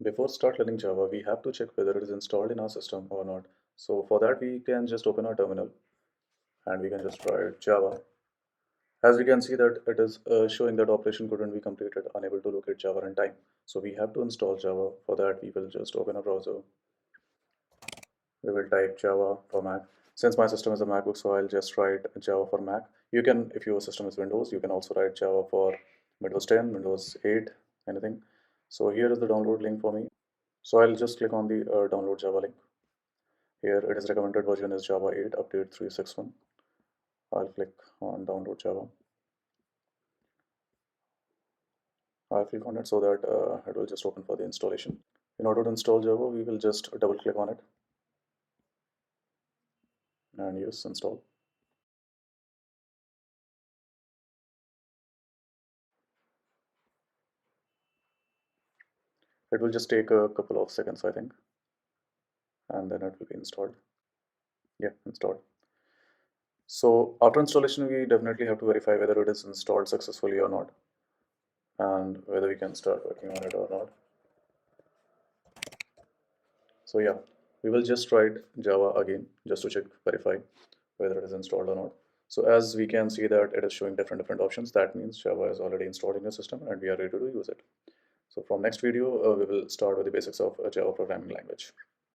Before start learning Java, we have to check whether it is installed in our system or not. So for that, we can just open our terminal and we can just write Java. As we can see that it is showing that operation couldn't be completed, unable to locate Java runtime. So we have to install Java. For that, we will just open a browser. We will type Java for Mac. Since my system is a MacBook, so I'll just write Java for Mac. You can, if your system is Windows, you can also write Java for Windows 10, Windows 8, anything. So here is the download link for me. So I'll just click on the download Java link. Here it is recommended version is Java 8 update 361. I'll click on download Java. I'll click on it so that it will just open for the installation. In order to install Java, we will just double click on it and use install. It will just take a couple of seconds, I think, and then it will be installed. Yeah, installed. So after installation, we definitely have to verify whether it is installed successfully or not, and whether we can start working on it or not. So yeah, we will just write Java again just to check, verify whether it is installed or not. So as we can see that it is showing different options, that means Java is already installed in your system and we are ready to use it. So from next video, we will start with the basics of Java programming language.